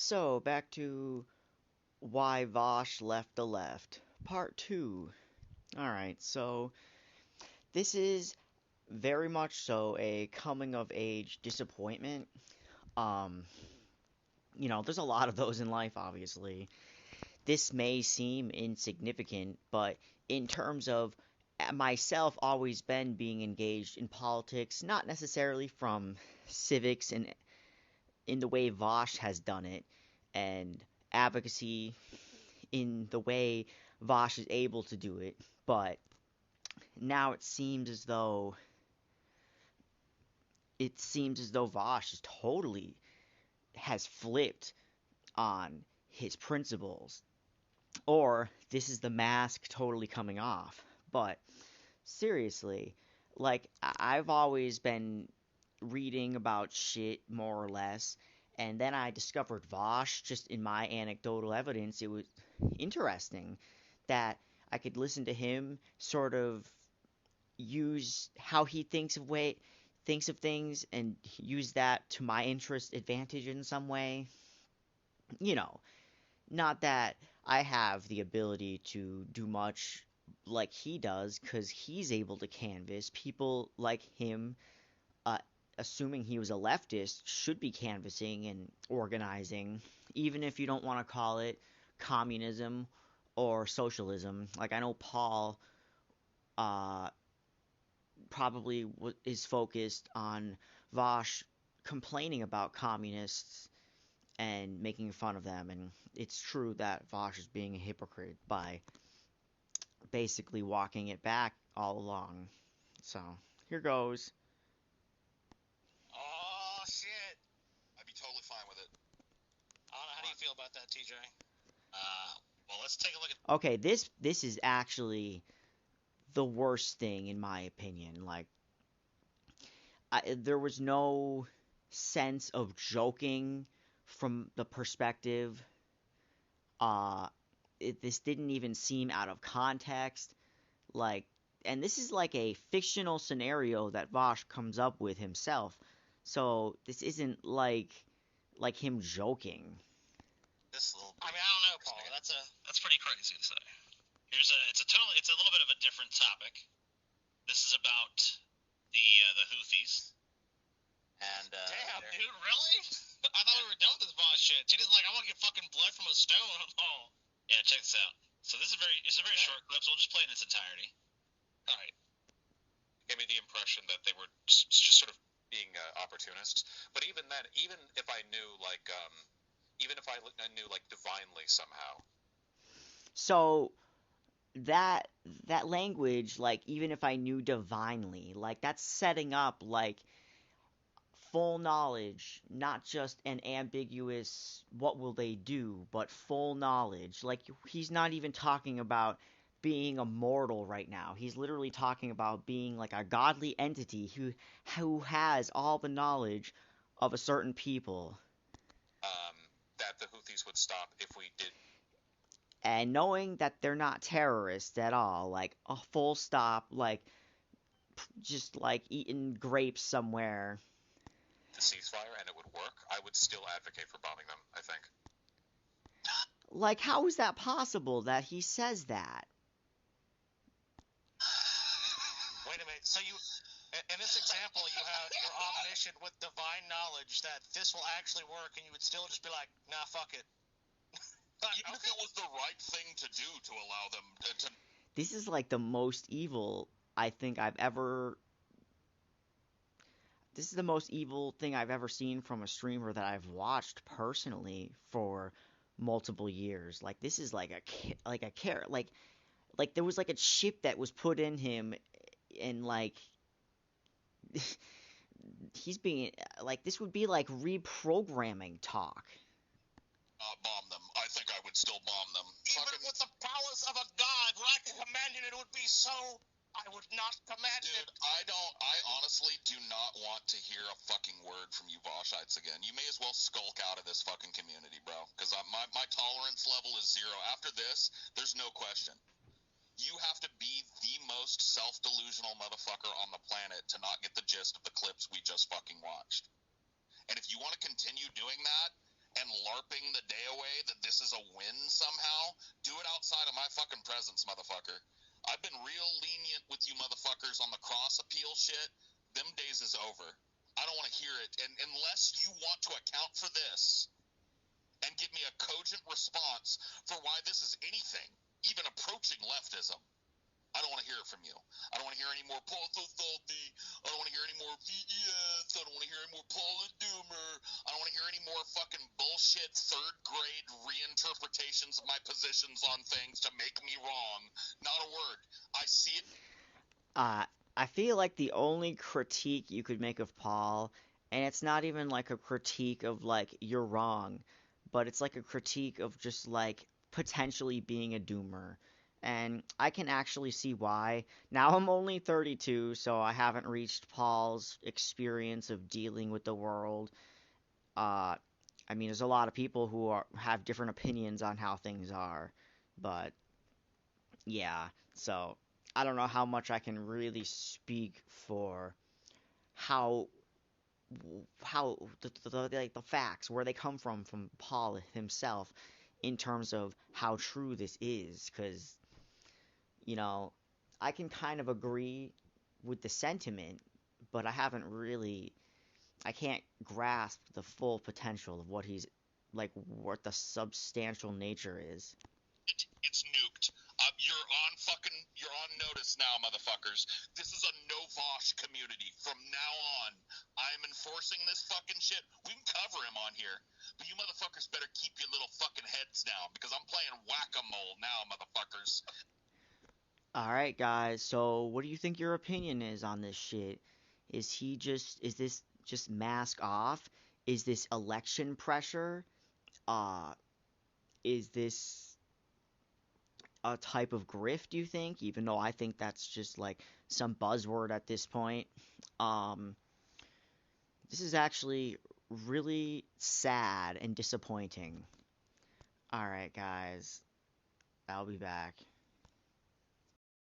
So, back to why Vaush left the left. Part 2. Alright, so this is very much so a coming of age disappointment. Um, there's a lot of those in life, obviously. This may seem insignificant, but in terms of myself always been being engaged in politics, not necessarily from civics and in the way Vosh has done it, and advocacy in the way Vosh is able to do it, but now it seems as though Vosh is totally has flipped on his principles, or this is the mask totally coming off. But seriously, like I've always been reading about shit more or less, and then I discovered Vosh just in my anecdotal evidence. It was interesting that I could listen to him sort of use how he thinks of things and use that to my interest advantage in some way. You know, not that I have the ability to do much like he does, because he's able to canvass people like him. uh, Assuming he was a leftist, should be canvassing and organizing, even if you don't want to call it communism or socialism. Like, I know Paul uh, probably is focused on Vosh complaining about communists and making fun of them, and it's true that Vosh is being a hypocrite by basically walking it back all along. So, here goes. Oh shit! I'd be totally fine with it. I don't know. How do you feel about that, TJ? Well, let's take a look at. Okay, this is actually the worst thing in my opinion. Like, there was no sense of joking from the perspective. Uh, this didn't even seem out of context. Like, and this is like a fictional scenario that Vosh comes up with himself. So this isn't like him joking. This little. I mean, I don't know, Paul. That's pretty crazy to say. It's a little bit of a different topic. This is about the Houthis. And Damn, dude, really? I thought we were done with this boss shit. She just like, I want to get fucking blood from a stone. Oh, yeah. Check this out. So it's a very short clip, so we'll just play it in its entirety. All right. gave me the impression that they were just sort of being opportunists. But even then, even if I knew like divinely somehow. So that language, like, even if I knew divinely, like, that's setting up like full knowledge, not just an ambiguous what will they do, but full knowledge. Like, he's not even talking about being immortal right now. He's literally talking about being like a godly entity who has all the knowledge of a certain people. That the Houthis would stop if we did. And knowing that they're not terrorists at all, like a full stop, like just like eating grapes somewhere. The ceasefire and it would work, I would still advocate for bombing them, I think. Like, how is that possible that he says that? Wait a minute. So in this example, you're omniscient with divine knowledge that this will actually work, and you would still just be like, nah, fuck it. Even if it was the right thing to do to allow them to. This is like the most evil I think I've ever. This is the most evil thing I've ever seen from a streamer that I've watched personally for multiple years. Like, this is like a carrot. Like there was like a chip that was put in him, and like he's being like, this would be like reprogramming talk. Bomb them. I think I would still bomb them. Even with the powers of a god, were I commanding it, it would be so. I would not command Dude, it. I honestly do not want to hear a fucking word from you Voshites again. You may as well skulk out of this fucking community, bro. Because my tolerance level is 0. After this, there's no question. You have to be the most self-delusional motherfucker on the planet to not get the gist of the clips we just fucking watched. And if you want to continue doing that, and LARPing the day away that this is a win somehow, do it outside of my fucking presence, motherfucker. I've been real lenient with you motherfuckers on the cross appeal shit. Them days is over. I don't want to hear it. And unless you want to account for this and give me a cogent response for why this is anything, even approaching leftism, I don't want to hear it from you. I don't want to hear any more Paul so salty. I don't want to hear any more VES. I don't want to hear any more Paula Doomer. I don't want to hear any more fucking bullshit third grade reinterpretations of my positions on things to make me wrong. Not a word. I see it. I feel like the only critique you could make of Paul, and it's not even like a critique of like you're wrong, but it's like a critique of just like potentially being a doomer. And I can actually see why. Now I'm only 32, so I haven't reached Paul's experience of dealing with the world. Uh, I mean, there's a lot of people who have different opinions on how things are, but yeah, so I don't know how much I can really speak for how like the facts where they come from Paul himself in terms of how true this is, because you know I can kind of agree with the sentiment, but I can't grasp the full potential of what he's like, what the substantial nature is. It's nuked. You're on notice now, motherfuckers. This is a no Vaush community. From now on, I'm enforcing this fucking shit. We can cover him on here, but you motherfuckers better keep your little fucking heads down because I'm playing whack-a-mole now, motherfuckers. All right, guys. So, what do you think your opinion is on this shit? Is this just mask off? Is this election pressure? Uh, is this a type of grift, do you think? Even though I think that's just like some buzzword at this point. Um, this is actually really sad and disappointing. All right, guys. I'll be back.